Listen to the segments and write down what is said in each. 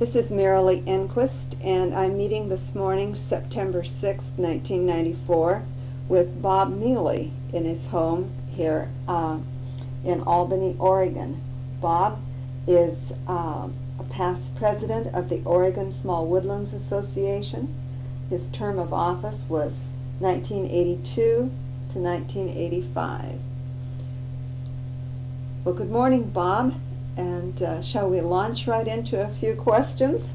This is Merrily Enquist, and I'm meeting this morning, September 6th, 1994, with Bob Mealey in his home here in Albany, Oregon. Bob is a past president of the Oregon Small Woodlands Association. His term of office was 1982 to 1985. Well, good morning, Bob. And shall we launch right into a few questions?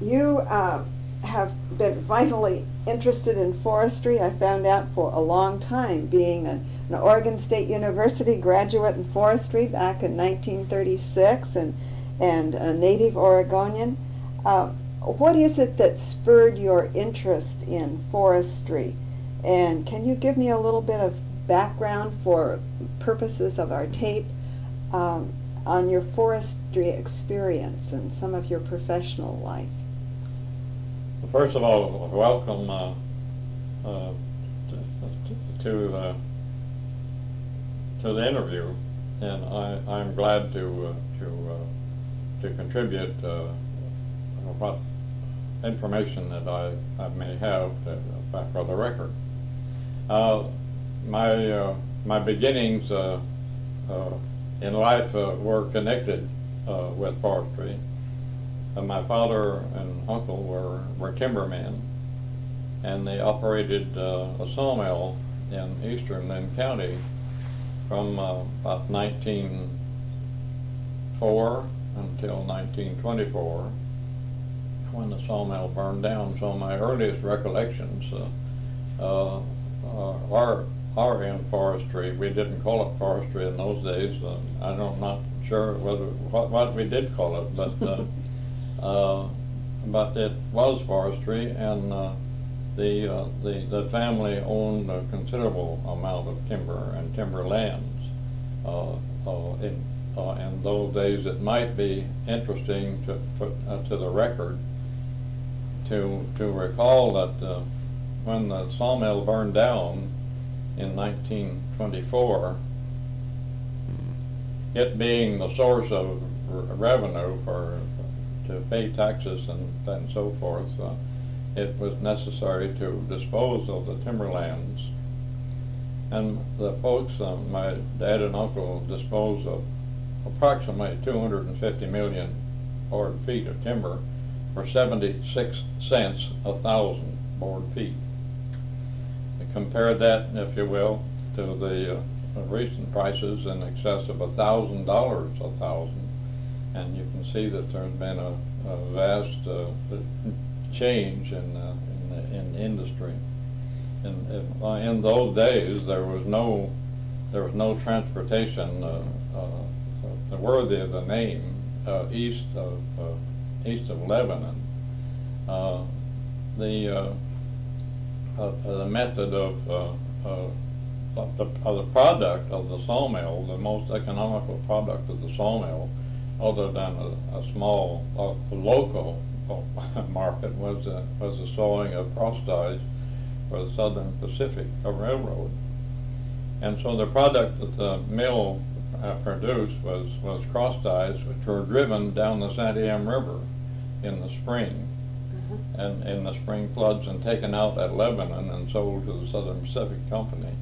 You have been vitally interested in forestry, I found out, for a long time, being an Oregon State University graduate in forestry back in 1936 and a native Oregonian. What is it that spurred your interest in forestry? And can you give me a little bit of background for purposes of our tape on your forestry experience and some of your professional life? First of all, welcome to the interview, and I'm glad to contribute what information that I may have for the record. My beginnings in life were connected with forestry. My father and uncle were timbermen, and they operated a sawmill in eastern Lynn County from about 1904 until 1924, when the sawmill burned down. So my earliest recollections are in forestry. We didn't call it forestry in those days. I'm not sure what we did call it, but it was forestry, and the family owned a considerable amount of timber and timberlands. In those days, it might be interesting to put to the record to recall that when the sawmill burned down in 1924, it being the source of revenue to pay taxes and so forth, it was necessary to dispose of the timberlands. And the folks, my dad and uncle, disposed of approximately 250 million board feet of timber for 76 cents a thousand board feet. Compare that, if you will, to the recent prices in excess of $1,000 a thousand, and you can see that there's been a vast change in industry. In those days, there was no transportation worthy of the name east of Lebanon. The method of the product of the sawmill, the most economical product of the sawmill, other than a small local market, was the sawing of crossties for the Southern Pacific Railroad. And so the product that the mill produced was crossties, which were driven down the Santiam River in the spring, and in the spring floods, and taken out at Lebanon and sold to the Southern Pacific Company.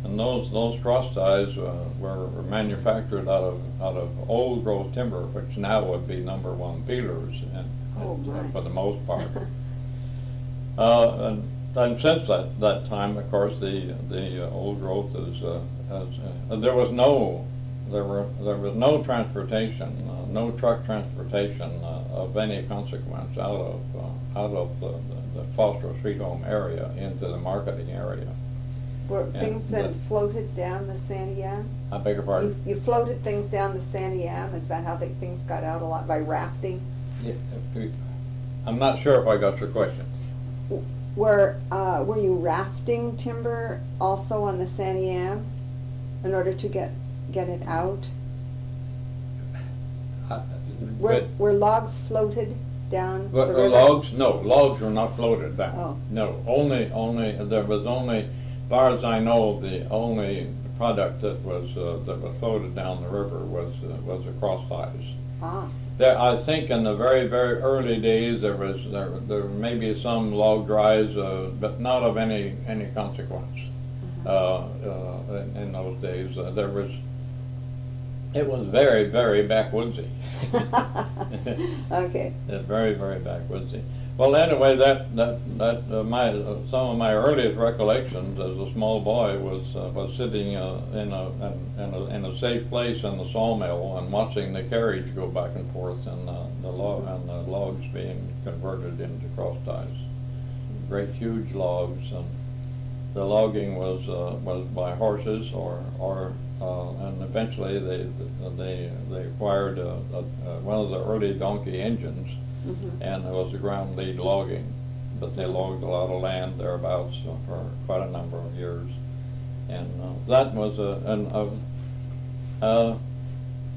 And those crossties were manufactured out of old growth timber, which now would be number one peelers, for the most part. And since that time, of course, the old growth there was no transportation, no truck transportation of any consequence out of the Foster Street Home area into the marketing area. Were things then floated down the Santiam? I beg your pardon? You floated things down the Santiam? Is that how things got out a lot, by rafting? Yeah, I'm not sure if I got your question. Were you rafting timber also on the Santiam in order to get it out? Were logs floated down the river? Logs? No, logs were not floated down. Oh. No, only there was only, as far as I know, the only product that was floated down the river was the cross ties. Ah. There, I think in the very, very early days there may be some log dries, but not of any consequence. In those days, it was very, very backwoodsy. Okay. Very, very backwoodsy. Well, anyway, some of my earliest recollections as a small boy was sitting in a safe place in the sawmill and watching the carriage go back and forth and the logs being converted into cross ties. Great, huge logs, and the logging was by horses and eventually they acquired one of the early donkey engines. Mm-hmm. And it was a ground lead logging, but they logged a lot of land thereabouts for quite a number of years, and that was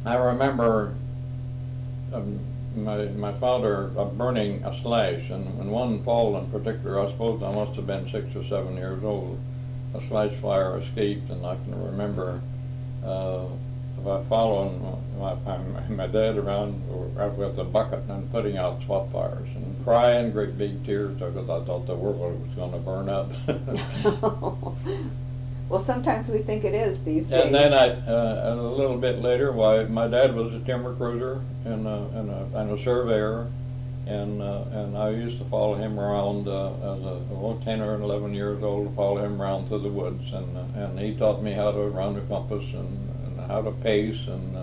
I remember my father burning a slash, and in one fall in particular, I suppose I must have been 6 or 7 years old. A slash fire escaped, and I can remember following my dad around with a bucket and putting out swat fires and crying great big tears because I thought the world was going to burn up. Well, sometimes we think it is these days. And then a little bit later, my dad was a timber cruiser and a surveyor, and I used to follow him around as 10 or 11 years old, to follow him around through the woods, and he taught me how to run a compass and how to pace and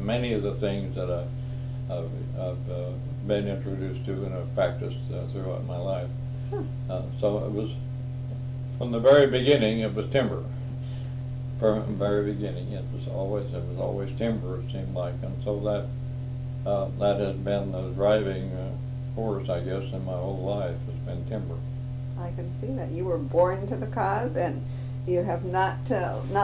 many of the things that I've been introduced to and have practiced throughout my life. So it was, from the very beginning, it was timber. From the very beginning, it was always timber, it seemed like, and so that has been the driving force, I guess, in my whole life, has been timber. I can see that. You were born to the cause, and you have not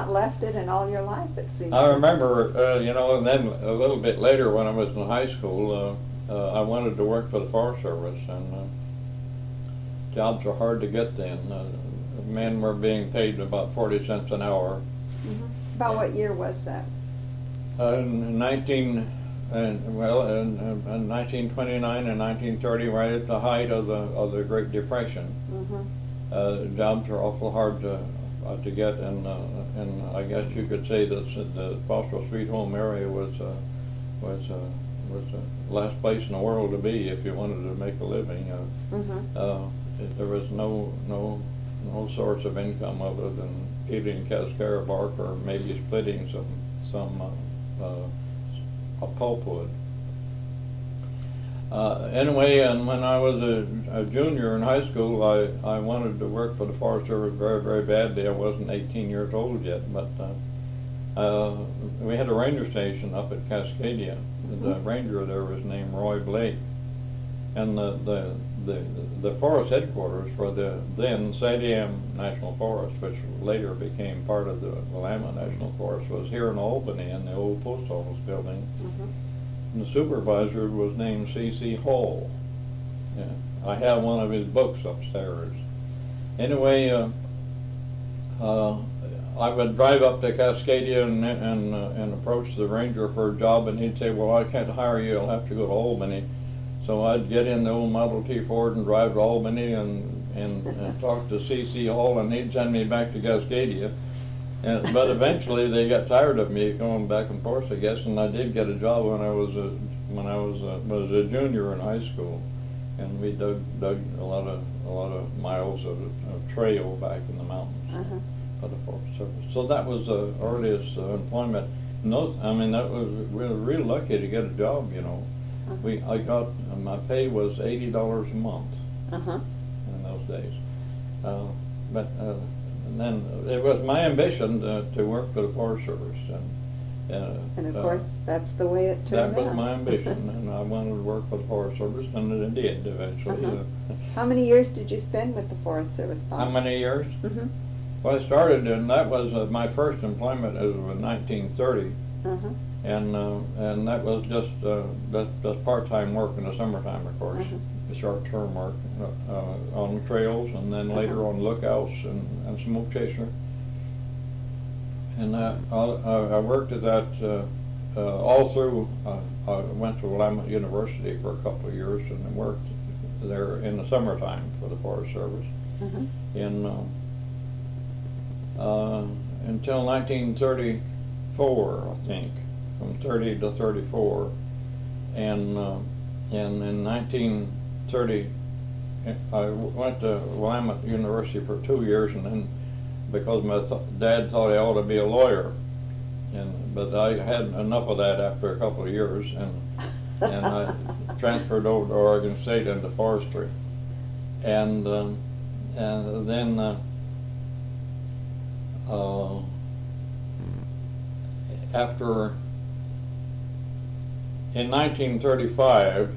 left it in all your life, it seems. I remember, and then a little bit later when I was in high school, I wanted to work for the Forest Service, and jobs were hard to get then. Men were being paid about 40 cents an hour. Mm-hmm. About what year was that? In 1929 and 1930, right at the height of the Great Depression. Mm-hmm. Jobs were awful hard to get, and I guess you could say that the Fossil Sweet Home area was the last place in the world to be if you wanted to make a living. Mm-hmm. There was no source of income other than peeling cascara bark or maybe splitting some pulpwood. Anyway, and when I was a junior in high school, I wanted to work for the Forest Service very, very badly. I wasn't 18 years old yet, but we had a ranger station up at Cascadia. Mm-hmm. The ranger there was named Roy Blake, and the forest headquarters for the then Sadiam National Forest, which later became part of the Willamette National Forest, was here in Albany in the old post office building. Mm-hmm. And the supervisor was named C.C. Hall. Yeah. I have one of his books upstairs. Anyway, I would drive up to Cascadia and approach the ranger for a job, and he'd say, "Well, I can't hire you. I'll have to go to Albany." So I'd get in the old Model T Ford and drive to Albany and talk to C.C. Hall, and he'd send me back to Cascadia. But eventually they got tired of me going back and forth, I guess, and I did get a job when I was a junior in high school, and we dug a lot of miles of trail back in the mountains for the Forest Service. So that was the earliest employment. And we were real lucky to get a job, you know. I got my pay was $80 a month in those days, and then it was my ambition to work for the Forest Service, and of course that's the way it turned out. That was my ambition, and I wanted to work for the Forest Service, and it did eventually. How many years did you spend with the Forest Service, Bob? How many years? Mm-hmm. Well, I started, and that was my first employment was in 1930. And that was just part-time work in the summertime, of course, short-term work on trails, and then later on lookouts and smoke chaser. And I worked at that all through. I went to Willamette University for a couple of years and worked there in the summertime for the Forest Service. In until 1934, I think, from 30 to 34, and in 1930, I went to Willamette University for 2 years, and then because my dad thought I ought to be a lawyer, but I had enough of that after a couple of years, and I transferred over to Oregon State into forestry, and then after in 1935,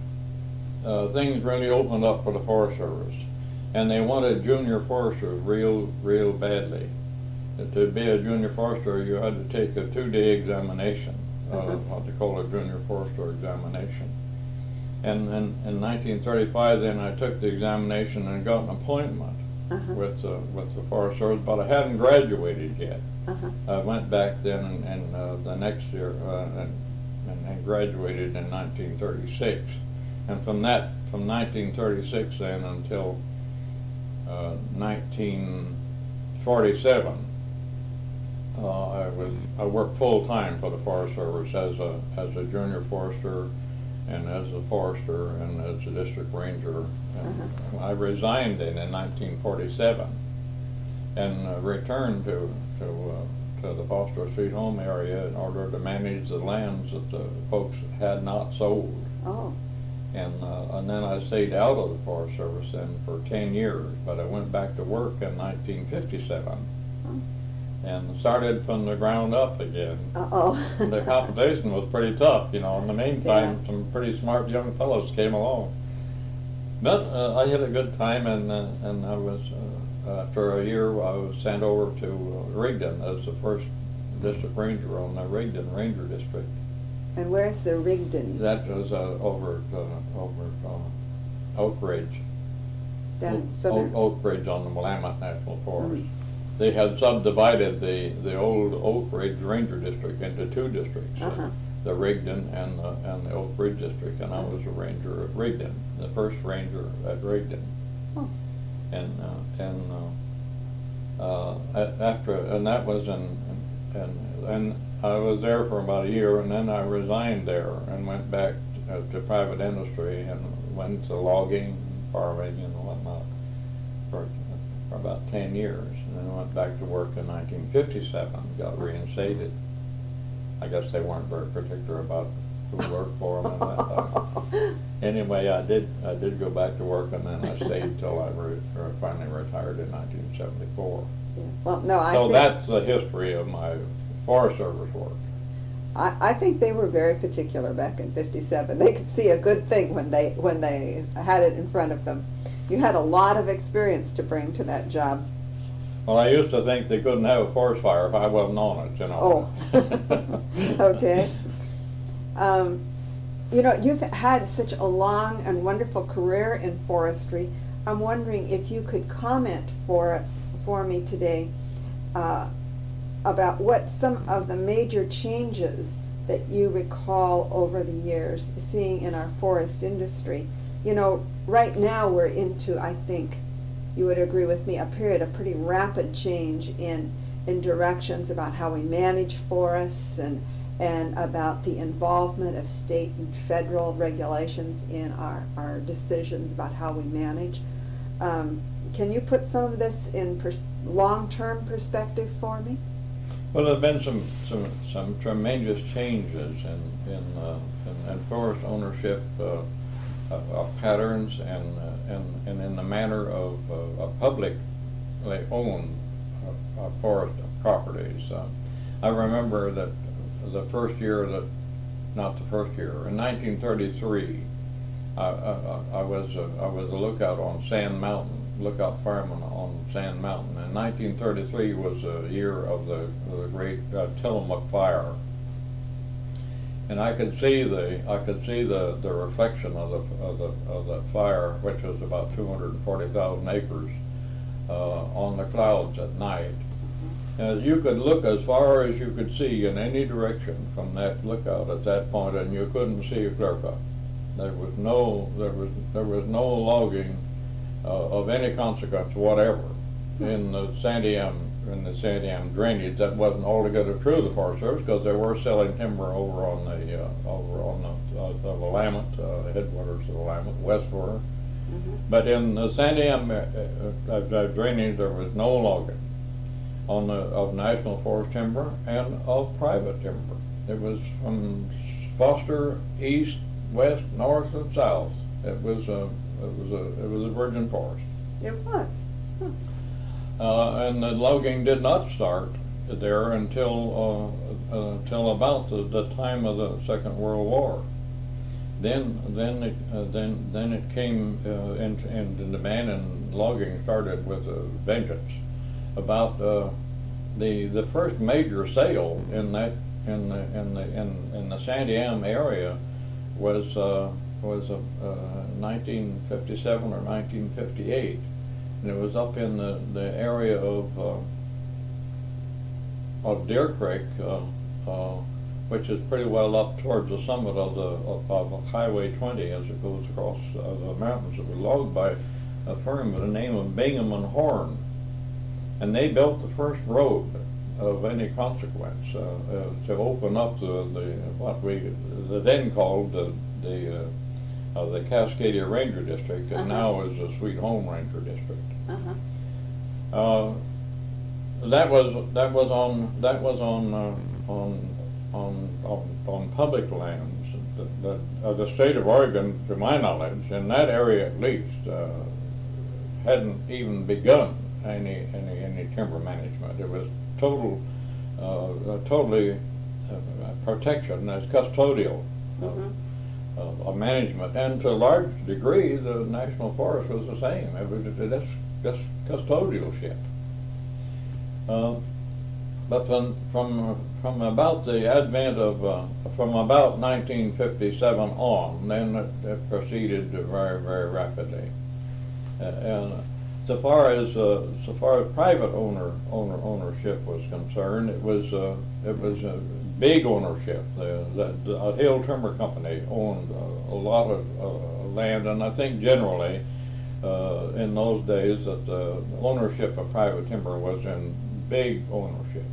things really opened up for the Forest Service, and they wanted junior foresters real badly. To be a junior forester, you had to take a 2-day examination, what they call a junior forester examination. And in 1935, then I took the examination and got an appointment with the Forest Service, but I hadn't graduated yet. I went back then and the next year and graduated in 1936. And from 1936 then until 1947, I worked full time for the Forest Service as a junior forester, and as a forester, and as a district ranger. And I resigned in 1947 and returned to the Foster Street home area in order to manage the lands that the folks had not sold. Oh. And then I stayed out of the Forest Service then for 10 years, but I went back to work in 1957 and started from the ground up again. The competition was pretty tough, you know. In the meantime, some pretty smart young fellows came along. But I had a good time, and I was, after a year, I was sent over to Rigdon as the first district ranger on the Rigdon Ranger District. And where's the Rigdon? That was over Oak Ridge. Down in southern. Oak Ridge on the Willamette National Forest. They had subdivided the old Oak Ridge Ranger District into 2 districts, the Rigdon and the Oak Ridge District, and I was a ranger at Rigdon, the first ranger at Rigdon. And that was and I was there for about a year, and then I resigned there and went back to private industry and went to logging, farming, and whatnot for about 10 years, and then went back to work in 1957, got reinstated. I guess they weren't very particular about who worked for them in that time. Anyway, I did go back to work, and then I stayed till I finally retired in 1974. Yeah. Well, no, So that's the history of my Forest Service work. I think they were very particular back in '57. They could see a good thing when they had it in front of them. You had a lot of experience to bring to that job. Well, I used to think they couldn't have a forest fire if I wasn't on it, you know. Oh, okay. You know, you've had such a long and wonderful career in forestry. I'm wondering if you could comment for me today about what some of the major changes that you recall over the years seeing in our forest industry. You know, right now we're into, I think you would agree with me, a period of pretty rapid change in directions about how we manage forests and about the involvement of state and federal regulations in our decisions about how we manage. Can you put some of this in long-term perspective for me? Well, there have been some tremendous changes in forest ownership patterns and in the manner of publicly owned forest properties. I remember that the first year in 1933, I was a lookout on Sand Mountain, lookout fireman on Sand Mountain, and 1933 was a year of the great Tillamook fire, and I could see the reflection of the fire, which was about 240,000 acres, on the clouds at night, You could look as far as you could see in any direction from that lookout at that point, and you couldn't see a clear cut. There was no logging of any consequence whatever in the Santiam drainage. That wasn't altogether true of the Forest Service, because they were selling timber over on the Willamette, headwaters of the Willamette, westward. But in the Santiam drainage, there was no logging of national forest timber and of private timber. It was from Foster east, west, north, and south. It was a virgin forest. It was. And the logging did not start there until about the time of the Second World War. Then it came into demand, and logging started with a vengeance. About the first major sale in the Santiam area was 1957 or 1958, and it was up in the area of Deer Creek, which is pretty well up towards the summit of Highway 20 as it goes across the mountains. It was logged by a firm by the name of Bingham and Horn, and they built the first road of any consequence to open up what we then called the Cascadia Ranger District, and now is the Sweet Home Ranger District. That was on public lands. The state of Oregon, to my knowledge, in that area at least, hadn't even begun any timber management. It was totally protection as custodial of management, and to a large degree the National Forest was the same. It was just custodialship. But from about the advent of from about 1957 on, then it proceeded very, very rapidly. And so far as private ownership was concerned, it was a big ownership. The Hill Timber Company owned a lot of land, and I think generally in those days that the ownership of private timber was in big ownerships.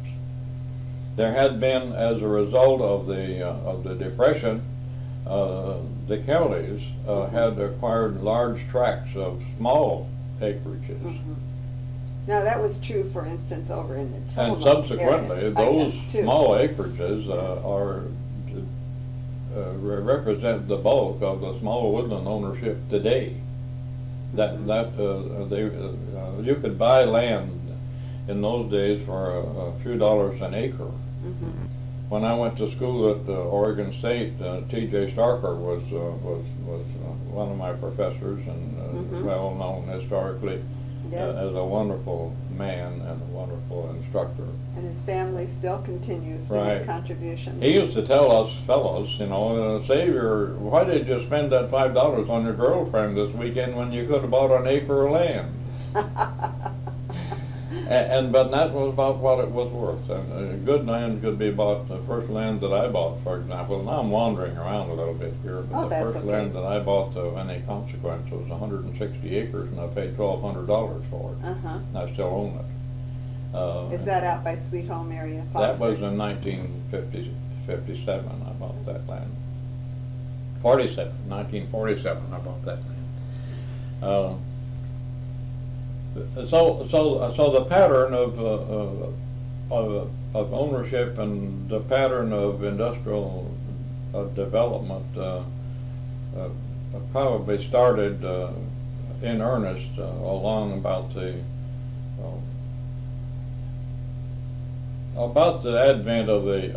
There had been, as a result of the Depression, the counties had acquired large tracts of small acreages. Now that was true, for instance, over in the Tillamook And subsequently, area, those small acreages represent the bulk of the small woodland ownership today. You could buy land in those days for a few dollars an acre. When I went to school at Oregon State, T.J. Starker was one of my professors, and well known historically as a wonderful man and a wonderful instructor. And his family still continues to make contributions. He used to tell us fellows, why did you spend that $5 on your girlfriend this weekend when you could have bought an acre of land? But that was about what it was worth. And good land could be bought. The first land that I bought, for example, now I'm wandering around a little bit here, but the first land that I bought of any consequence was 160 acres, and I paid $1,200 for it. And I still own it. Is that out by Sweet Home area? That was in 1957 I bought that land. 1947 I bought that land. So the pattern of ownership and the pattern of industrial development probably started in earnest along about the advent of the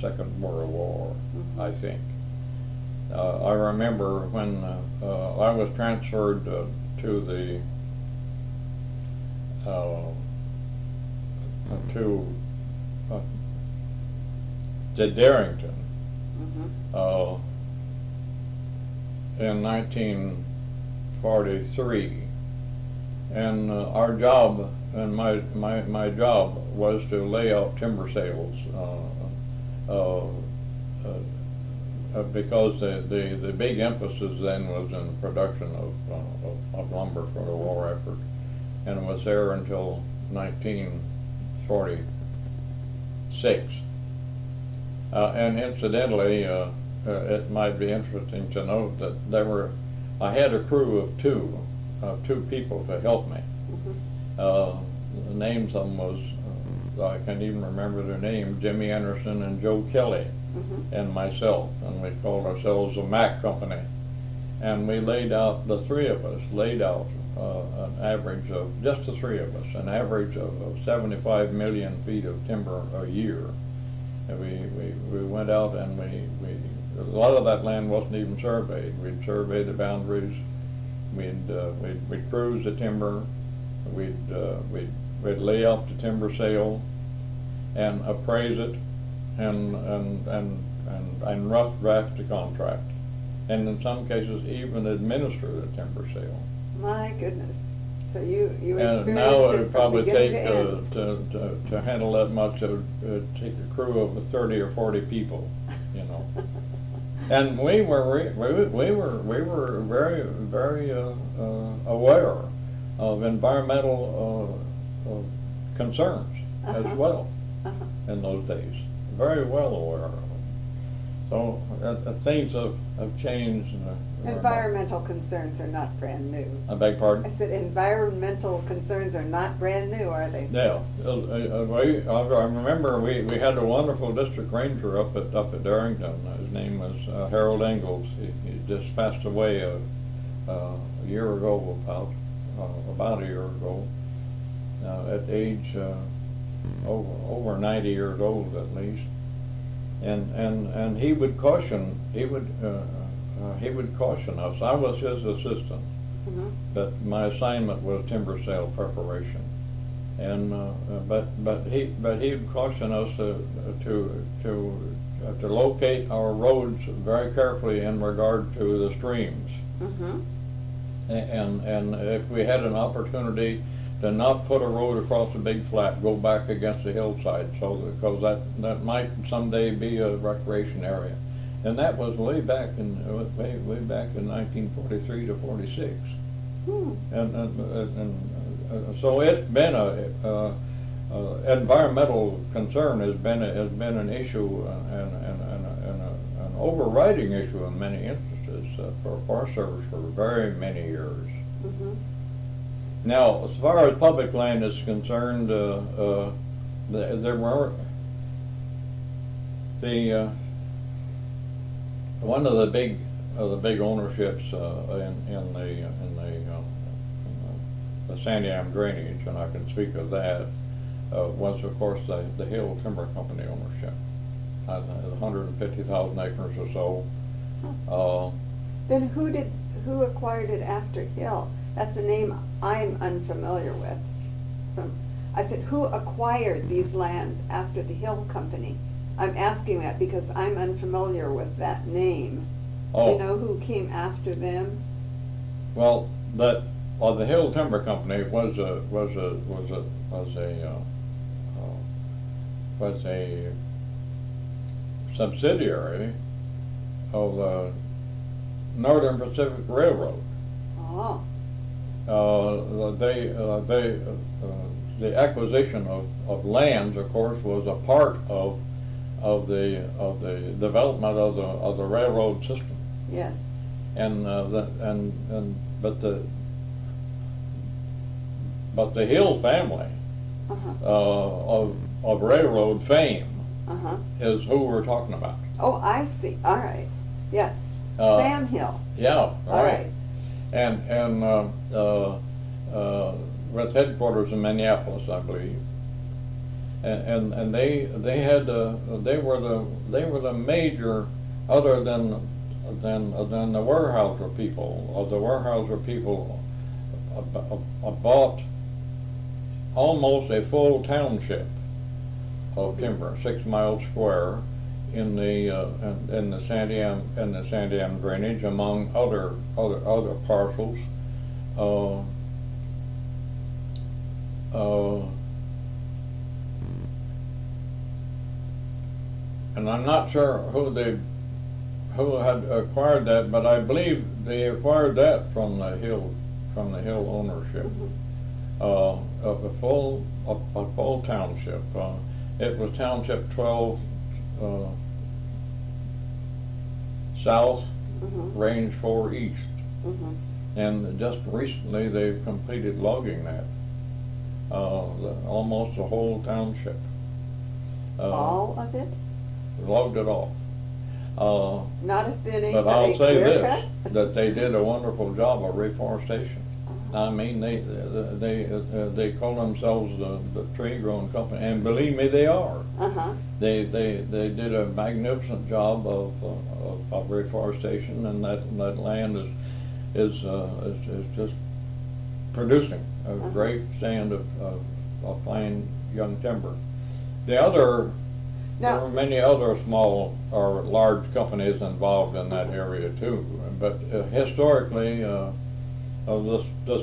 Second World War, I think. I remember when I was transferred to Darrington in 1943. And our job, and my job was to lay out timber sales, because the big emphasis then was in the production of lumber for the war effort, and it was there until 1946. And incidentally, it might be interesting to note that I had a crew of two people to help me. The names of them was, I can't even remember their name, Jimmy Anderson and Joe Kelly, and myself, and we called ourselves the Mac Company. And we laid out, the three of us laid out an average of, just the three of us, an average of 75 million feet of timber a year. And we went out and a lot of that land wasn't even surveyed. We'd survey the boundaries, we'd cruise the timber, we'd lay out the timber sale and appraise it and rough draft the contract, and in some cases even administer the timber sale. My goodness. So you experienced And now it it would from probably beginning take to end. to handle that much. It would take a crew of 30 or 40 people, you know. And we were very aware of environmental concerns as well in those days. Very well aware of them. So things have changed. Environmental concerns are not brand new. I beg pardon? I said environmental concerns are not brand new, are they? Yeah, I remember we had a wonderful district ranger up at Darrington. His name was Harold Ingalls. He just passed away a year ago, about a year ago, at age over 90 years old at least. And he would caution us. I was his assistant, but my assignment was timber sale preparation, and but he would caution us to locate our roads very carefully in regard to the streams, and if we had an opportunity to not put a road across a big flat, go back against the hillside, because that might someday be a recreation area. And that was way back in 1943 to 46, and so it's been environmental concern has been an issue and an overriding issue in many instances for Forest Service for very many years. Now, as far as public land is concerned, there were one of the big ownerships in the Sandiam drainage, and I can speak of that, was of course the Hill Timber Company ownership, 150,000 acres or so. Then who acquired it after Hill? That's a name I'm unfamiliar with. I said, who acquired these lands after the Hill Company? I'm asking that because I'm unfamiliar with that name. Do you know who came after them? Well, the Hill Timber Company was a subsidiary of the Northern Pacific Railroad. Oh. The acquisition of lands, of course, was a part of the development of the railroad system. Yes. But the Hill family of railroad fame is who we're talking about. Oh, I see. All right. Yes. Sam Hill. Yeah. All right. And with headquarters in Minneapolis, I believe. And they were the major, other than the Weyerhaeuser people. The Weyerhaeuser people bought almost a full township of timber, 6 miles square, in the Sandiam drainage, among other parcels. and I'm not sure who had acquired that, but I believe they acquired that from the Hill ownership. Of a full township. It was Township 12 South, Range 4 East. And just recently they've completed logging that. Almost the whole township. All of it? Logged it off. Not a thinning, but but I'll a say clear this, cut? that they did a wonderful job of reforestation. I mean, they call themselves the tree growing company, and believe me, they are. They did a magnificent job of reforestation, and that land is just producing a great stand of fine young timber. There were many other small or large companies involved in that area too, but historically, the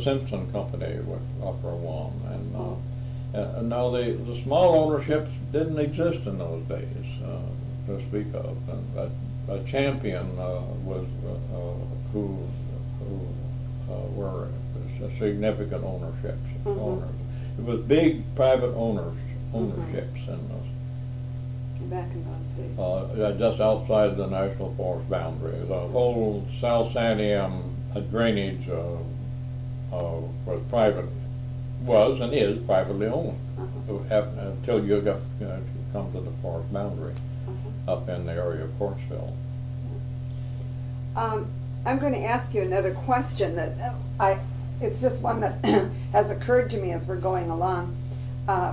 Simpson Company was for one, and now the small ownerships didn't exist in those days to speak of. And a Champion was who were significant owners. It was big private ownerships in those. Back in those days. Just outside the National Forest boundary. The whole South Santiam drainage was and is privately owned until you come to the forest boundary up in the area of Portsville. I'm going to ask you another question that it's just one that has occurred to me as we're going along.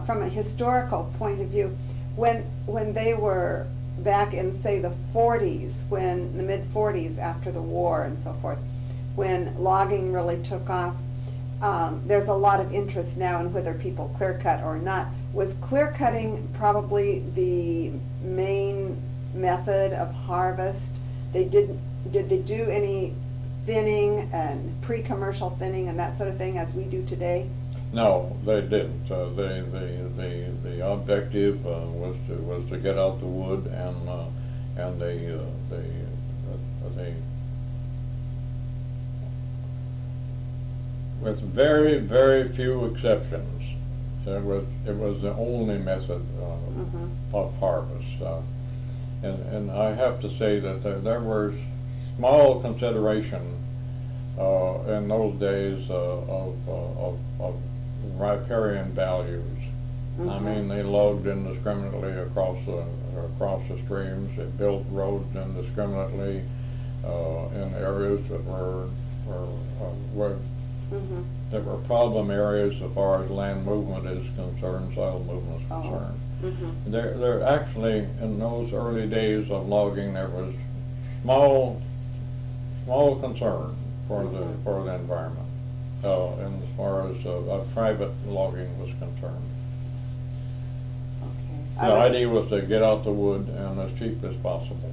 From a historical point of view, when they were back in, say, the 40s, the mid-40s after the war and so forth, when logging really took off, there's a lot of interest now in whether people clear cut or not. Was clear cutting probably the main method of harvest? Did they do any thinning and pre-commercial thinning and that sort of thing as we do today? No, they didn't. The objective was to get out the wood, and they with very, very few exceptions, it was the only method of harvest. And I have to say that there was small consideration in those days of riparian values. I mean, they logged indiscriminately across the streams. They built roads indiscriminately in areas that were problem areas as far as land movement is concerned, soil movement is concerned. There actually, in those early days of logging, there was small concern for the environment, and as far as private logging was concerned. Okay. The idea was to get out the wood and as cheap as possible.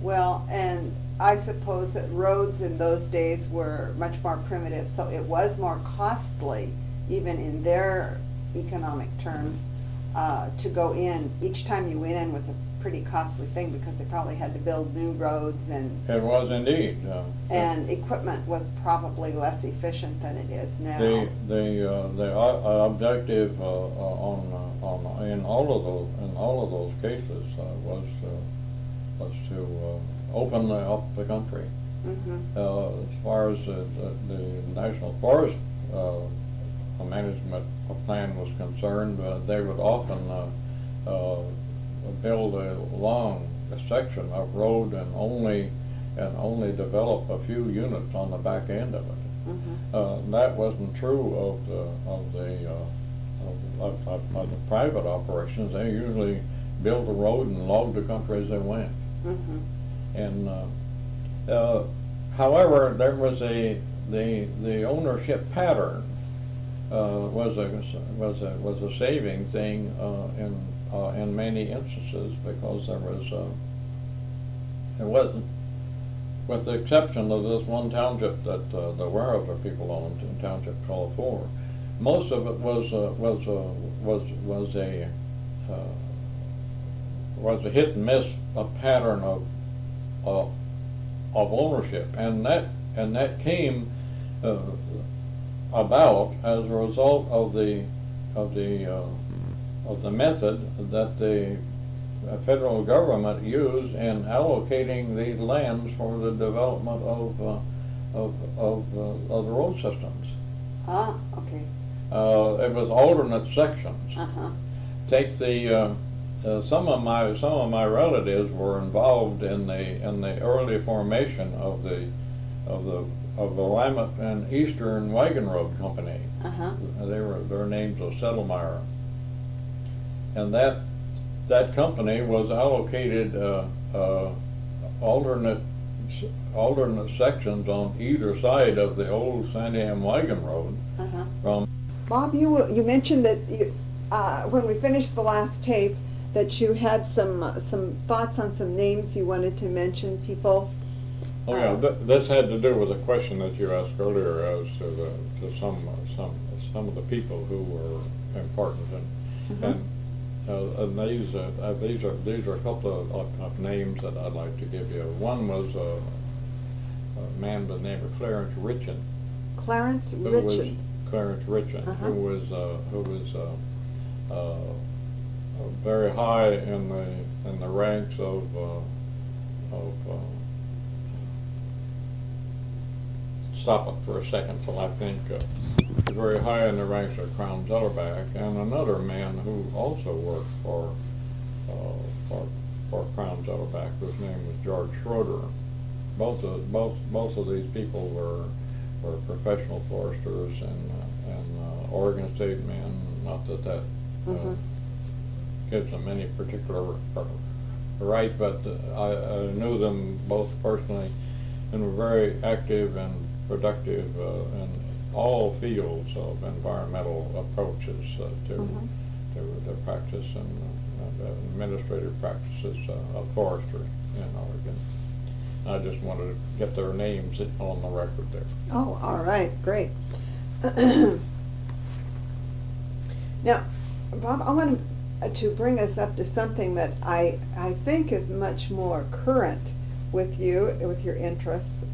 Well, and I suppose that roads in those days were much more primitive, so it was more costly, even in their economic terms, to go in. Each time you went in was a pretty costly thing because they probably had to build new roads, and It was indeed. and equipment was probably less efficient than it is now. The objective in all of those cases was to open up the country. As far as the National Forest management plan was concerned, they would often build a long section of road and only develop a few units on the back end of it. That wasn't true of the private operations. They usually built a road and logged the country as they went. And however, there was the ownership pattern was a saving thing in many instances, because there wasn't, with the exception of this one township that the Weyerhaeuser people owned, in Township 12-4, most of it was was a hit and miss, a pattern of ownership, and that came about as a result of the method that the federal government used in allocating these lands for the development of the road systems. Ah, okay. It was alternate sections. Uh-huh. Take the some of my relatives were involved in the early formation of the Willamette and Eastern Wagon Road Company. Uh-huh. Their names was Settlemeyer, and that company was allocated alternate sections on either side of the old Santiam Wagon Road. Uh-huh. From Bob, you mentioned that when we finished the last tape that you had some thoughts on some names you wanted to mention, people. Oh yeah, this had to do with a question that you asked earlier as to some of the people who were important, and these are a couple of names that I'd like to give you. One was a man by the name of Clarence Richard. Clarence Richard. Clarence Richard, Uh-huh. who was very high in the ranks of stop it for a second till I think, very high in the ranks of Crown Zellerback, and another man who also worked for Crown Zellerback, whose name was George Schroeder. Both of these people were professional foresters and Oregon State men. Not that Mm-hmm. gives them any particular right, but I knew them both personally and were very active and productive in all fields of environmental approaches to practice and administrative practices of forestry in Oregon. I just wanted to get their names on the record there. Oh, all right, great. Now, Bob, I want to bring us up to something that I think is much more current with you, with your interests.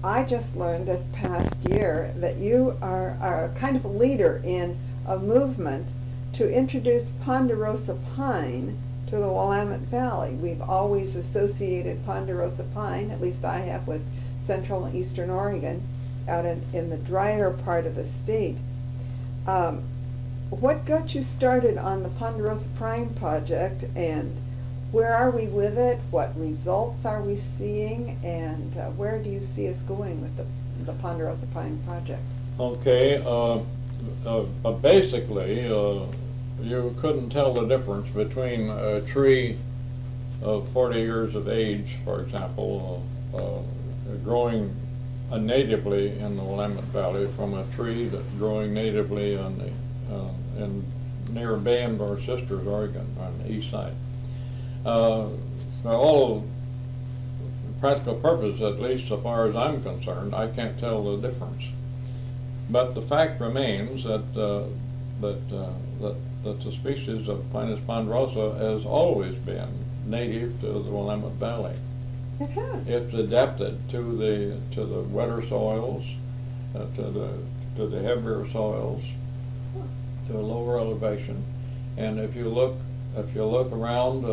I just learned this past year that you are kind of a leader in a movement to introduce ponderosa pine to the Willamette Valley. We've always associated ponderosa pine, at least I have, with central and eastern Oregon, out in the drier part of the state. What got you started on the ponderosa pine project, and where are we with it? What results are we seeing, and where do you see us going with the ponderosa pine project? Okay, basically, you couldn't tell the difference between a tree of 40 years of age, for example, growing natively in the Willamette Valley from a tree that's growing natively in near Bend or Sisters, Oregon, on the east side. For all practical purposes, at least so far as I'm concerned, I can't tell the difference. But the fact remains that the species of Pinus ponderosa has always been native to the Willamette Valley. It has. It's adapted to the wetter soils, to the heavier soils, to a lower elevation, and if you look around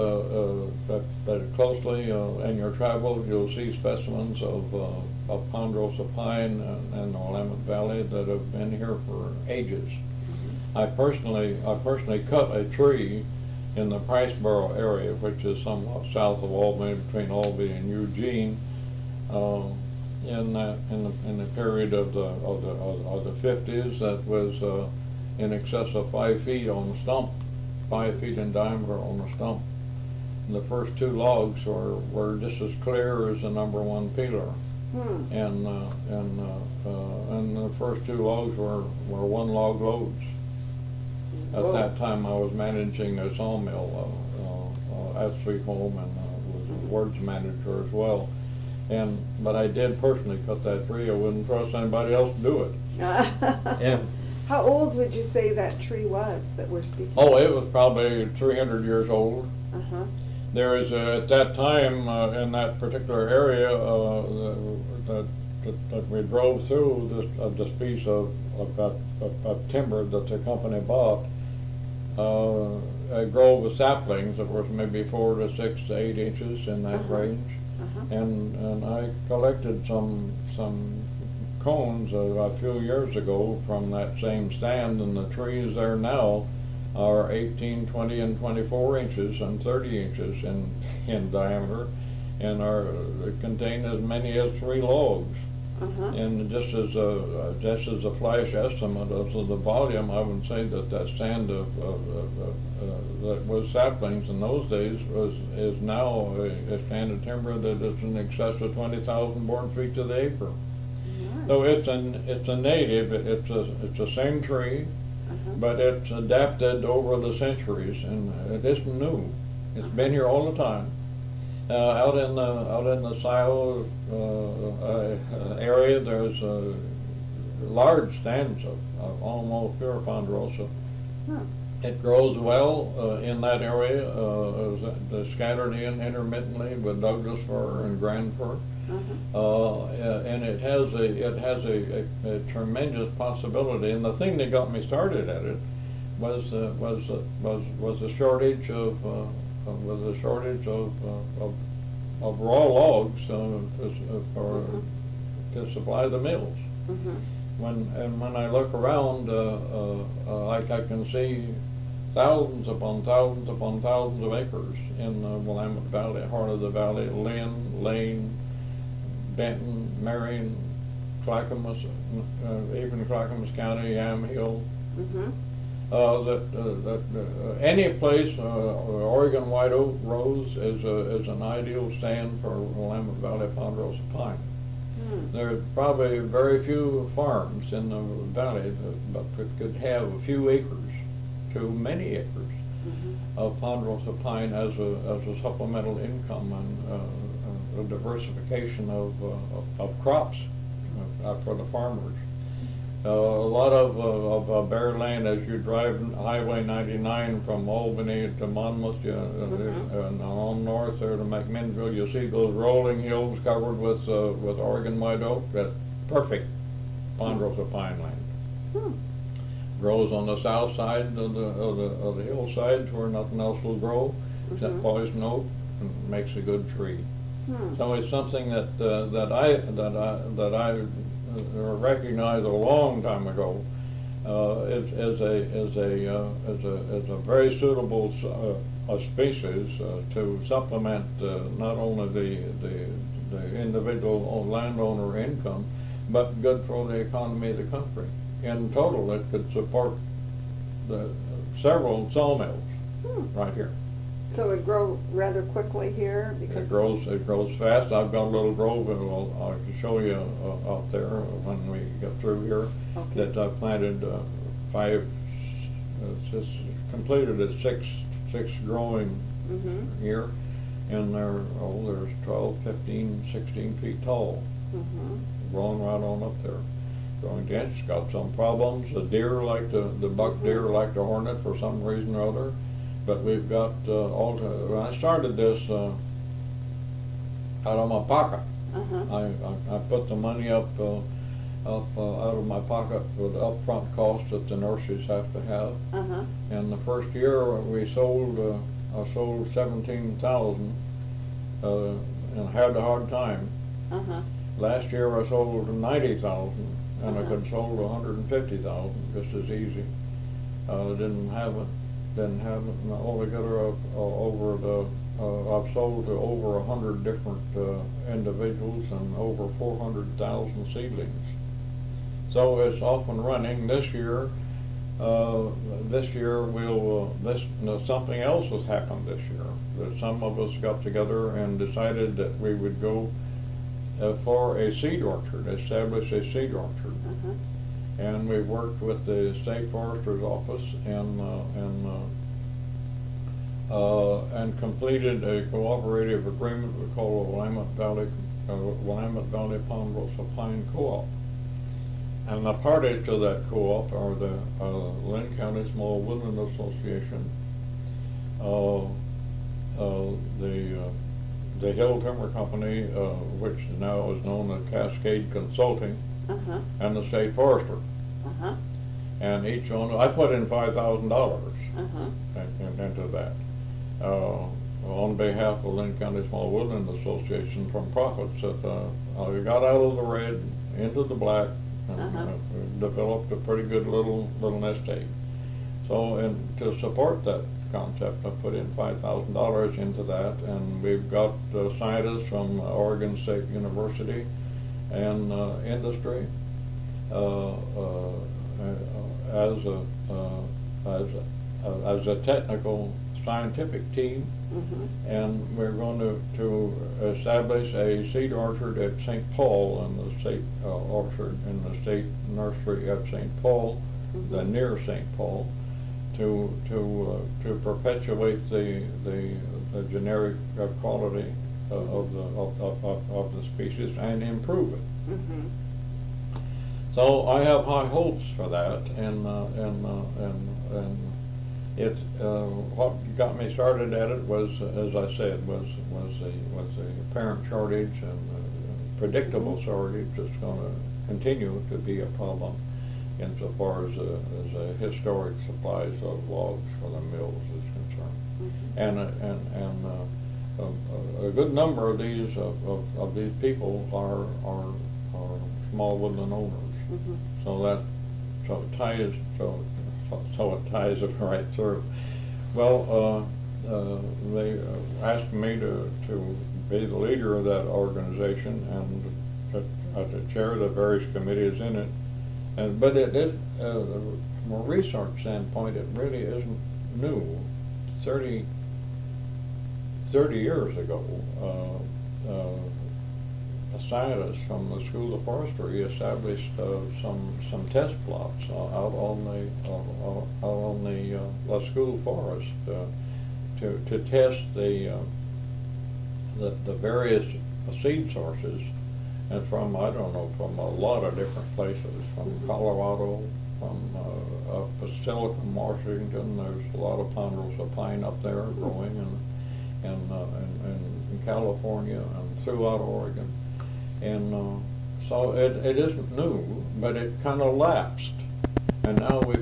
closely in your travels, you'll see specimens of ponderosa pine in the Willamette Valley that have been here for ages. I personally cut a tree in the Priceboro area, which is somewhat south of Albany, between Albany and Eugene, in the period of the 50s. That was in excess of 5 feet on the stump, 5 feet in diameter on the stump. And the first two logs were just as clear as the number one peeler. And the first two logs were 1 log loads. At that time, I was managing a sawmill at Sweet Home and was a words manager as well. But I did personally cut that tree. I wouldn't trust anybody else to do it. How old would you say that tree was that we're speaking Oh, it was probably 300 years old. Uh-huh. There is, at that time, in that particular area, that we drove through this piece of timber that the company bought, a grove of saplings that was maybe 4 to 6 to 8 inches in that range. And I collected some cones a few years ago from that same stand, and the trees there now are 18, 20, and 24 inches and 30 inches in diameter, and contain as many as 3 logs. And just as a flash estimate of the volume, I would say that stand that was saplings in those days is now a stand of timber that is in excess of 20,000 board feet to the acre. So it's a native. It's the same tree, but it's adapted over the centuries, and it isn't new. It's been here all the time. Out in the Scioto area, there's large stands of almost pure ponderosa. It grows well in that area, scattered in intermittently with Douglas fir and grand fir. And it has a tremendous possibility. And the thing that got me started at it was the shortage of raw logs to supply the mills. When I look around, I can see thousands upon thousands upon thousands of acres in the Willamette Valley, heart of the valley, Lynn, Lane, Benton, Marion, Clackamas, even Clackamas County, Yamhill. Any place, Oregon white oak rose is an ideal stand for Willamette Valley ponderosa pine. There's probably very few farms in the valley but could have a few acres to many acres of ponderosa pine as a supplemental income and a diversification of crops for the farmers. A lot of bare land as you drive Highway 99 from Albany to Monmouth and on north there to McMinnville. You see those rolling hills covered with Oregon white oak. That's perfect ponderosa pine land. Grows on the south side of the hillsides where nothing else will grow except poison oak, and makes a good tree. So it's something that I recognized a long time ago as a very suitable species to supplement not only the individual landowner income, but good for the economy of the country. In total, it could support several sawmills right here. So it grow rather quickly here because it grows fast. I've got a little grove I'll show you out there when we get through here. That I planted just completed at six growing here, and there's 12, 15, 16 feet tall, growing right on up there. Growing dense, got some problems. The deer like the buck deer like the hornet for some reason or other. But we've got when I started this out of my pocket. I put the money up out of my pocket for the upfront cost that the nurseries have to have. And the first year we sold, I sold 17,000, and had a hard time. Last year I sold 90,000, and I could have sold 150,000 just as easy. Didn't have it altogether. I've sold to over 100 different individuals and over 400,000 seedlings. So it's off and running. This year we'll something else has happened this year. That some of us got together and decided that we would go for a seed orchard, establish a seed orchard. And we've worked with the State Forester's Office and completed a cooperative agreement we call a Willamette Valley Ponderosa Pine Co-op. And the parties to that co-op are the Lynn County Small Woodland Association, the Hill Timber Company, which now is known as Cascade Consulting, Uh-huh. and the State Forester. Uh-huh. And each one, I put in $5,000 Uh-huh. into that. On behalf of Lynn County Small Woodland Association from profits that we got out of the red into the black and developed a pretty good little nest egg. So, and to support that concept, I put in $5,000 into that, and we've got scientists from Oregon State University and industry as a technical scientific team. Mm-hmm. And we're going to establish a seed orchard at St. Paul, and the state orchard in the state nursery at St. Paul, the near St. Paul, to perpetuate the generic quality of the species and improve it. Mm-hmm. So I have high hopes for that, and it what got me started at it was, as I said, was the apparent shortage and predictable shortage that's going to continue to be a problem insofar as historic supplies of logs for the mills is concerned. And a good number of these people are small woodland owners. So it ties it right through. Well, they asked me to be the leader of that organization and to chair the various committees in it. But it is, from a research standpoint, it really isn't new. 30 years ago, a scientist from the School of Forestry established some test plots out on the school forest to test the various seed sources, and from a lot of different places, from Colorado, from up to Silicon, Washington. There's a lot of ponderosa pine up there growing, and in California and throughout Oregon. And so it isn't new, but it kind of lapsed. And now we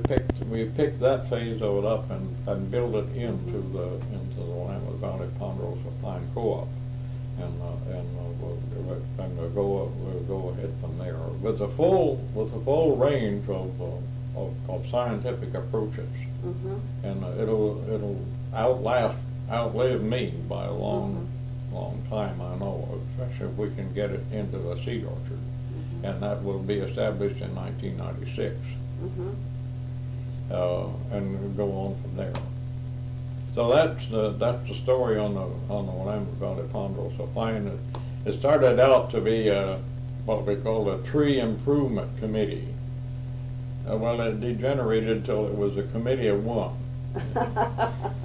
picked that phase of it up and built it into the Willamette Valley Ponderosa Pine Co-op, and we'll go ahead from there with a full range of scientific approaches, and it'll outlive me by a long time, I know, especially if we can get it into the seed orchard, and that will be established in 1996, and we'll go on from there. So that's the story on the Willamette Valley Ponderosa Pine. It started out to be what we call a tree improvement committee. Well, it degenerated till it was a committee of one.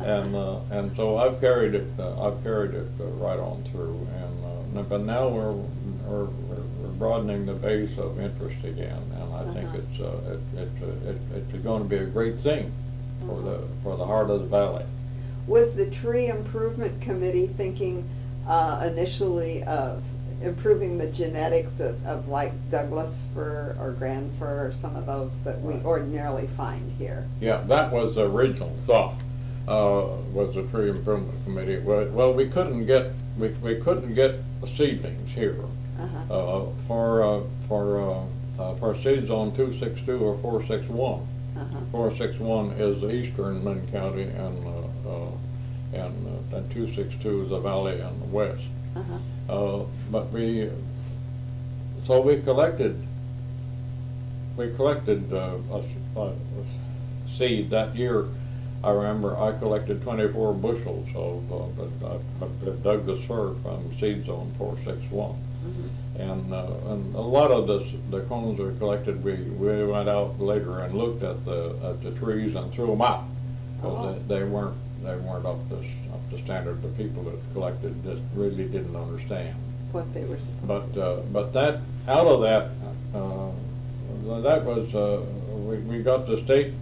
And so I've carried it right on through, and but now we're broadening the base of interest again, and I think it's going to be a great thing for the heart of the valley. Was the Tree Improvement Committee thinking initially of improving the genetics of like Douglas fir or Grand fir or some of those that we ordinarily find here? Yeah, that was the original thought. Was the Tree Improvement Committee. Well, we couldn't get seedlings here for seeds on 262 or 461. 461 is the eastern Lynn County, and 262 is the valley and the west. But we collected a seed that year. I remember I collected 24 bushels of Douglas fir from seed zone 461. And a lot of the cones we collected, we went out later and looked at the trees and threw them out. They weren't up to standard. The people that collected just really didn't understand what they were supposed to. But that out of that that was, we got the state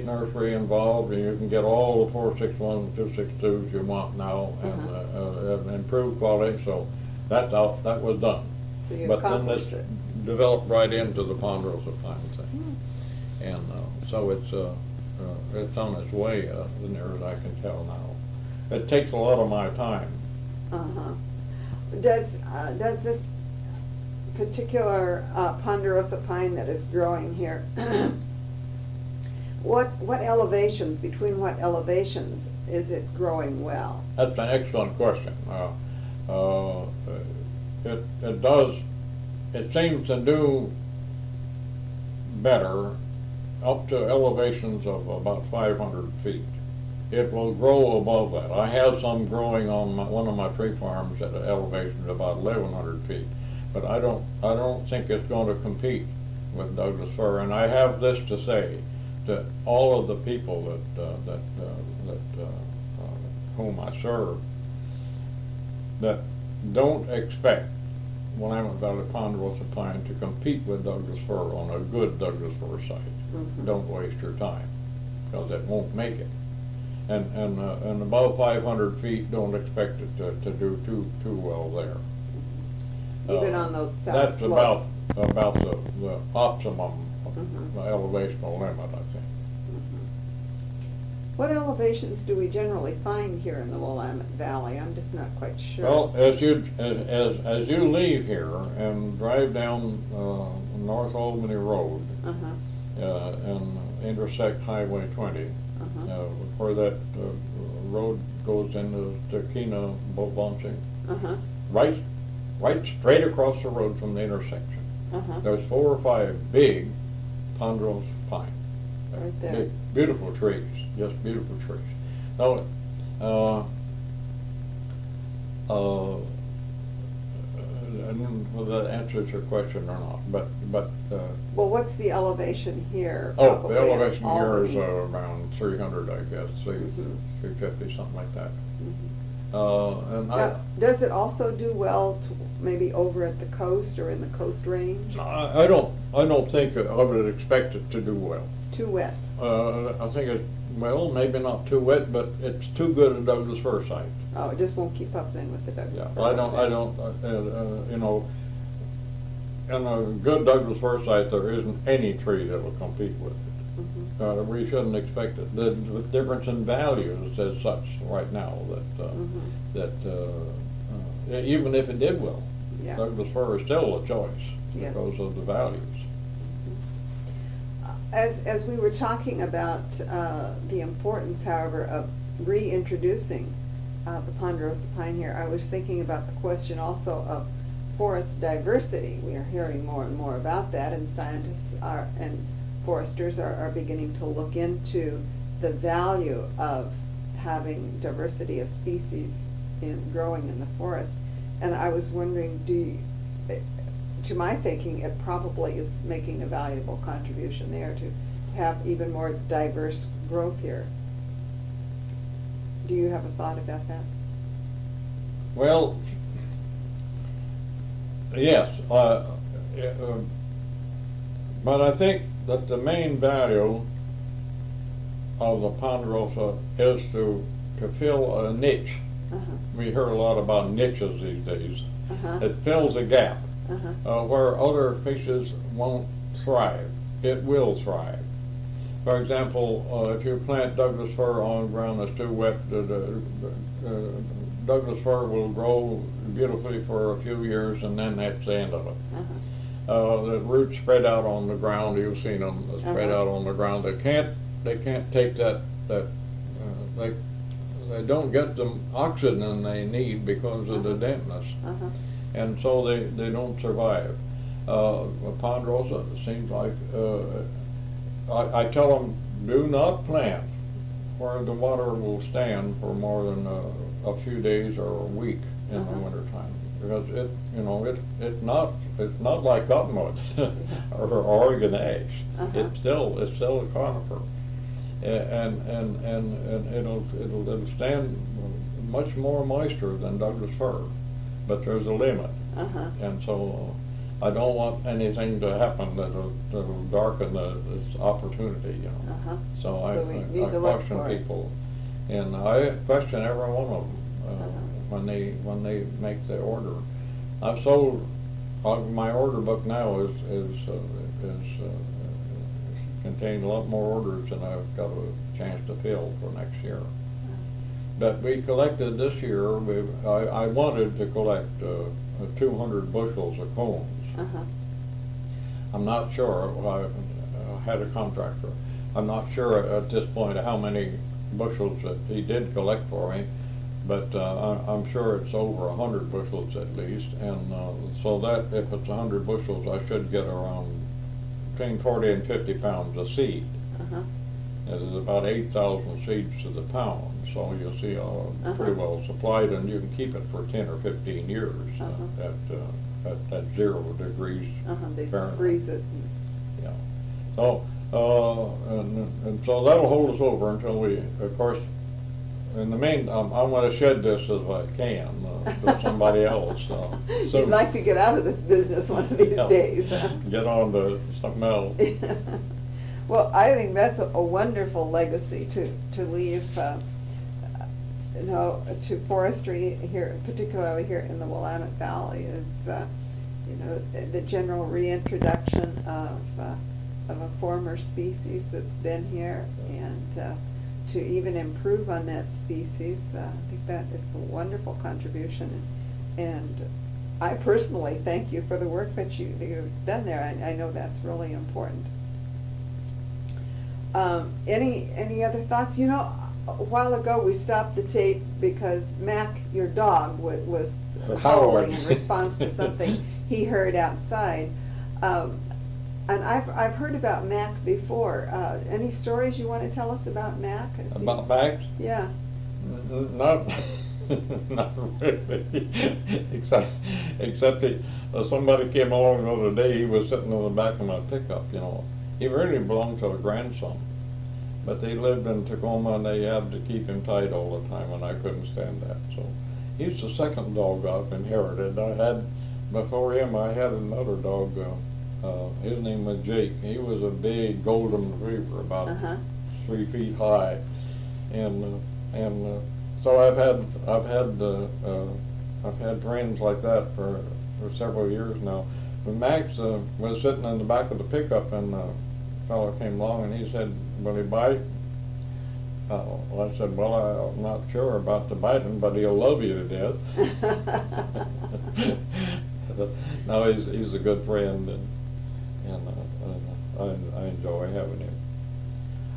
nursery involved, and you can get all the 461s and 262s you want now, and improved quality, so that was done. So you But then accomplished this it. developed right into the ponderosa pine thing. And so it's on its way, as near as I can tell now. It takes a lot of my time. Uh-huh. Does this particular ponderosa pine that is growing here, what elevations, between what elevations is it growing well? That's an excellent question. It seems to do better up to elevations of about 500 feet. It will grow above that. I have some growing on one of my tree farms at an elevation of about 1,100 feet, but I don't think it's going to compete with Douglas fir. And I have this to say to all of the people that whom I serve, that don't expect Willamette Valley ponderosa pine to compete with Douglas fir on a good Douglas fir site. Don't waste your time, because it won't make it. And above 500 feet, don't expect it to do too well there. Even on those south That's slopes? about the optimum elevational limit, I think. What elevations do we generally find here in the Willamette Valley? I'm just not quite sure. Well, as you leave here and drive down North Albany Road and intersect Highway 20, where that road goes into Kena boat launching, right straight across the road from the intersection, there's 4 or 5 big ponderosa pine. Right there. Big, beautiful trees, just beautiful trees. Now, I don't know whether that answers your question or not, but Well, what's the elevation here? oh, probably the at elevation here is Albany? around 300, I guess, 350, something like that. And Now, does it also do well to maybe over at the coast or in the Coast Range? I don't think I would expect it to do well. Too wet? I think it's, well, maybe not too wet, but it's too good a Douglas fir site. Oh, it just won't keep up then with the Douglas Yeah, fir? I don't, you know, in a good Douglas fir site, there isn't any tree that will compete with it. We shouldn't expect it. The difference in values as such right now that even if it did well, Yeah. Douglas fir is still a choice Yes. because of the values. As we were talking about the importance, however, of reintroducing the ponderosa pine here, I was thinking about the question also of forest diversity. We are hearing more and more about that, and scientists and foresters are beginning to look into the value of having diversity of species growing in the forest. And I was wondering, to my thinking, it probably is making a valuable contribution there to have even more diverse growth here. Do you have a thought about that? Well, yes, but I think that the main value of the ponderosa is to fill a niche. We hear a lot about niches these days. It fills a gap where other fishes won't thrive. It will thrive. For example, if you plant Douglas fir on ground that's too wet, Douglas fir will grow beautifully for a few years, and then that's the end of it. The roots spread out on the ground. You've seen them spread out on the ground. They can't take that. They don't get the oxygen they need because of the dampness, and so they don't survive. Ponderosa, it seems like I tell them, do not plant where the water will stand for more than a few days or a week in the wintertime, because it's not like cottonwood or Oregon ash. It's still a conifer, and it'll stand much more moisture than Douglas fir, but there's a limit, and so I don't want anything to happen that'll darken this opportunity, you know. Uh-huh. So I need to look caution for it. people, and I question every one of them Uh-huh. when they make the order. I've sold my order book now is contained a lot more orders than I've got a chance to fill for next year. But we collected this year. I wanted to collect 200 bushels of cones. Uh-huh. I'm not sure. I had a contractor. I'm not sure at this point how many bushels that he did collect for me, but I'm sure it's over 100 bushels at least. And so that if it's 100 bushels, I should get around between 40 and 50 pounds of seed. Uh-huh. There's about 8,000 seeds to the pound, so you'll see pretty well supplied, and you can keep it for 10 or 15 years at 0 degrees They Fahrenheit. freeze it. Yeah. So and so that'll hold us over until we, of course. In the meantime, I'm going to shed this if I can to somebody else. So You'd like to get out of this business one of these days. Huh? Get on to something else. Well, I think that's a wonderful legacy to leave, to forestry here, particularly here in the Willamette Valley, is the general reintroduction of a former species that's been here, and to even improve on that species. I think that is a wonderful contribution, and I personally thank you for the work that you've done there. I know that's really important. Any other thoughts? A while ago we stopped the tape because Mac, your dog, was howling in response to something he heard outside. And I've heard about Mac before. Any stories you want to tell us about Mac? About Mac? Yeah. Not, not really. Except somebody came along the other day. He was sitting on the back of my pickup. He really belonged to a grandson, but they lived in Tacoma and they had to keep him tight all the time, and I couldn't stand that. So he's the second dog I've inherited. Before him, I had another dog. His name was Jake. He was a big golden retriever, about 3 feet high, and so I've had friends like that for several years now. When Max was sitting in the back of the pickup, and a fellow came along and he said, "Will he bite?" I said, "Well, I'm not sure about the biting, but he'll love you to death." No, he's a good friend, and I enjoy having him.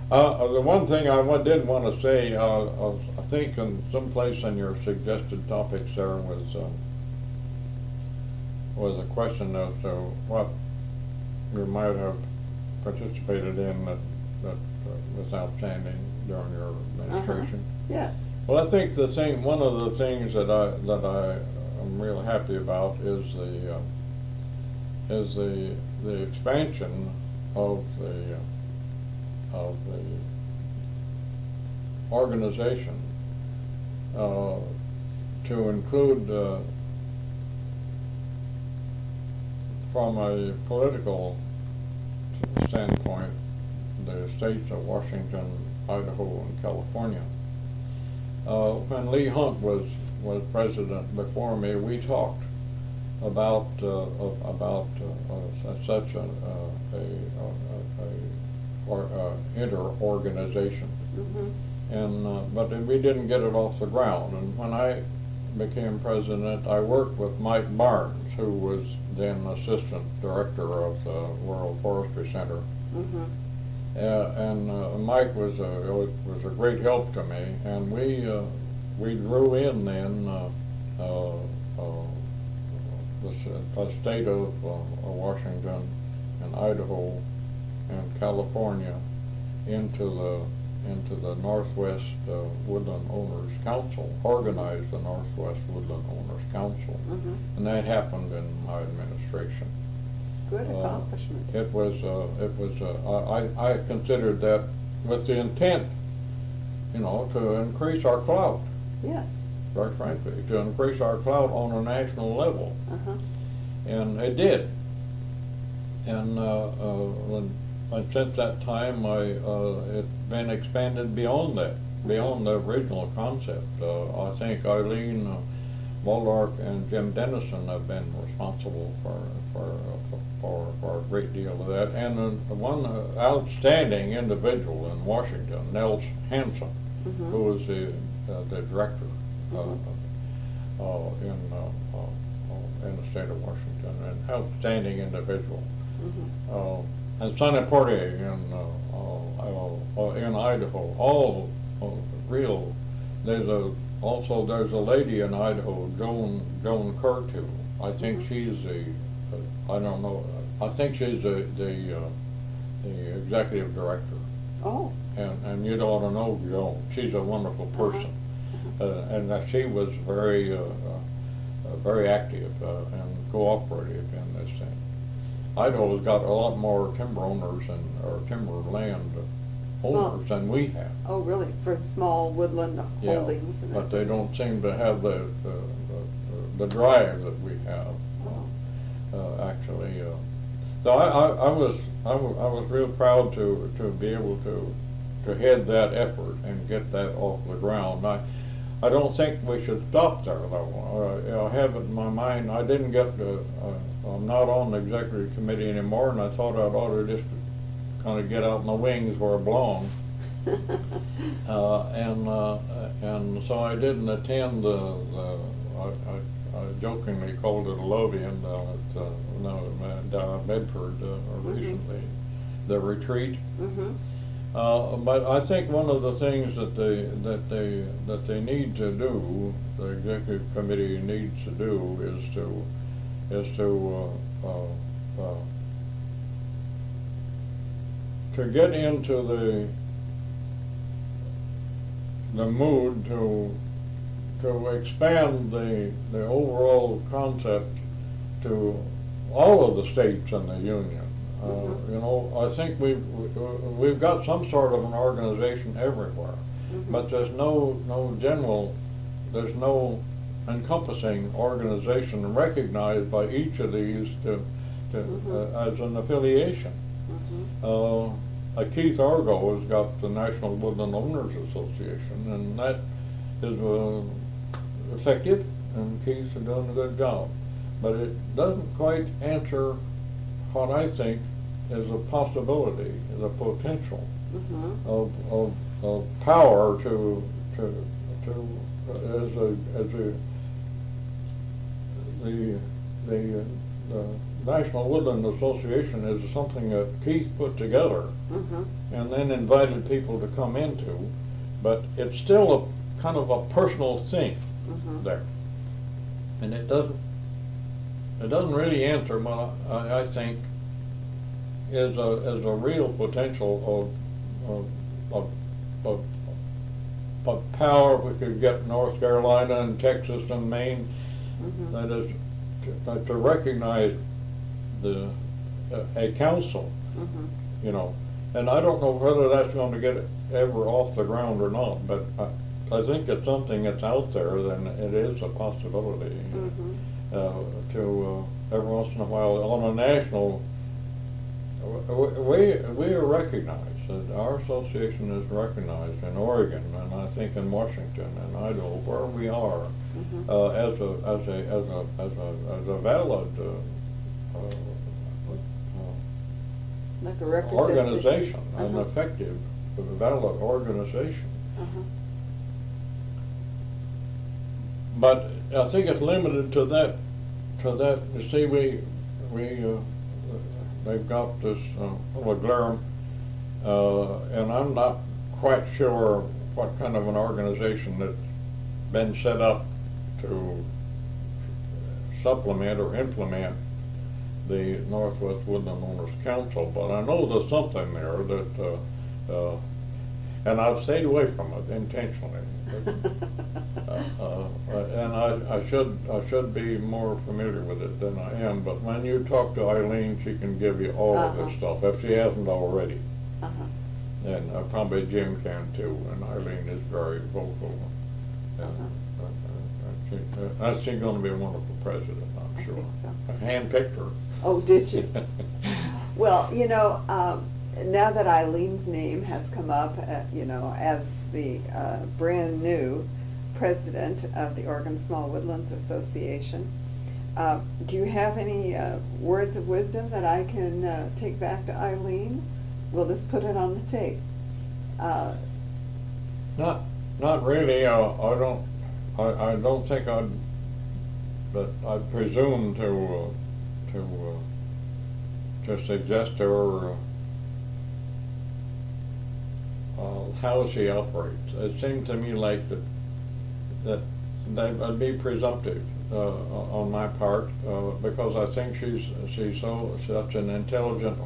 The one thing I did want to say, I think in some place in your suggested topics there was a question as to what you might have participated in that was outstanding during your administration. Yes. Well, I think one of the things that I am real happy about is the expansion of the organization to include, from a political standpoint, the states of Washington, Idaho, and California. When Lee Hunt was president before me, we talked about such an inter-organization, but we didn't get it off the ground. And when I became president, I worked with Mike Barnes, who was then assistant director of the World Forestry Center. And Mike was a great help to me, and we drew in then the state of Washington and Idaho and California into the Northwest Woodland Owners Council, organized the Northwest Woodland Owners Council, and that happened in my administration. Good accomplishment. I considered that with the intent, to increase our clout. Yes. Quite frankly, to increase our clout on a national level. And it did. and since that time, it's been expanded beyond that, beyond the original concept. I think Eileen Mullark and Jim Dennison have been responsible for a great deal of that. And one outstanding individual in Washington, Nels Hansen, who was the director in the state of Washington, an outstanding individual. And Sonny Portier in Idaho, all real. There's a lady in Idaho, Joan Curtu. I think she's I don't know. I think she's the executive director. Oh. And you'd ought to know Joan. She's a wonderful person, and she was very active and cooperative in this thing. Idaho's got a lot more timber owners or timber land owners than we have. Oh, really? For small woodland holdings? Yeah, but they don't seem to have the drive that we have. Actually, so I was real proud to be able to head that effort and get that off the ground. I don't think we should stop there, though. I have it in my mind. I didn't get. I'm not on the executive committee anymore, and I thought I'd ought to just kind of get out in the wings where I belong. And so I didn't attend I jokingly called it a love-in down at Bedford recently, the retreat. But I think one of the things that they need to do, the executive committee needs to do, is to get into the mood to expand the overall concept to all of the states in the union. You know, I think we've got some sort of an organization everywhere, but there's no general, there's no encompassing organization recognized by each of these as an affiliation. Keith Argo has got the National Woodland Owners Association, and that is effective, and Keith's doing a good job. But it doesn't quite answer what I think is a possibility, the potential of power the National Woodland Association is something that Keith put together and then invited people to come into, but it's still a kind of a personal thing there, and it doesn't really answer what I think is a real potential of power we could get in North Carolina and Texas and Maine. That is to recognize a council, you know, and I don't know whether that's going to get it ever off the ground or not, but I think it's something that's out there, and it is a possibility to every once in a while on a national. We are recognized. Our association is recognized in Oregon, and I think in Washington and Idaho, where we are, as a valid like a organization, an effective, valid organization. But I think it's limited to that. You see, they've got this Glarham, and I'm not quite sure what kind of an organization that's been set up to supplement or implement the Northwest Woodland Owners Council, but I know there's something there that, and I've stayed away from it intentionally. And I should be more familiar with it than I am. But when you talk to Eileen, she can give you all of this stuff if she hasn't already. And probably Jim can too. And Eileen is very vocal. She's going to be a wonderful president, I'm sure. I think so. I handpicked her. Oh, did you? Well, now that Eileen's name has come up, as the brand new president of the Oregon Small Woodlands Association, do you have any words of wisdom that I can take back to Eileen? We'll just put it on the tape. Not really. I don't think I'd presume to suggest to her how she operates. It seemed to me like that I'd be presumptive on my part, because I think she's such an intelligent,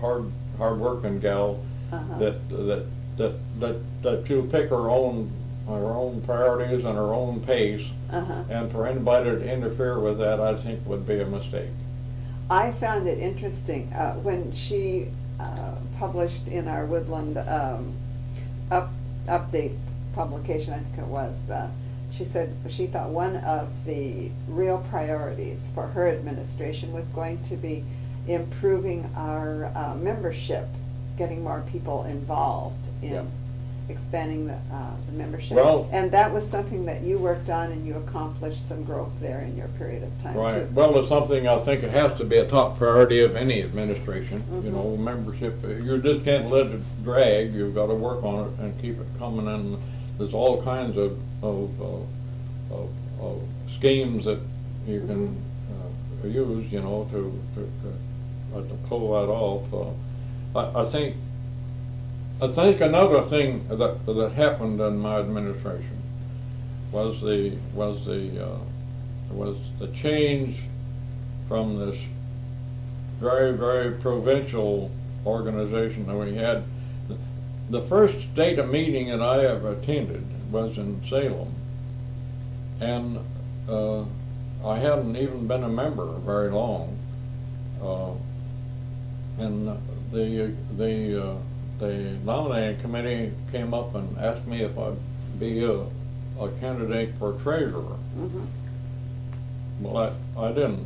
hard-working gal, that she'll pick her own priorities and her own pace, and for anybody to interfere with that, I think would be a mistake. I found it interesting when she published in our Woodland update publication, I think it was, she said she thought one of the real priorities for her administration was going to be improving our membership, getting more people involved in expanding the membership. Well, and that was something that you worked on, and you accomplished some growth there in your period of time, right. too. Well, it's something I think it has to be a top priority of any administration. Membership, you just can't let it drag. You've got to work on it and keep it coming, and there's all kinds of schemes that you can use, to pull that off. I think another thing that happened in my administration was the change from this very, very provincial organization that we had. The first data meeting that I ever attended was in Salem, and I hadn't even been a member very long, and the nominating committee came up and asked me if I'd be a candidate for treasurer. Well, I didn't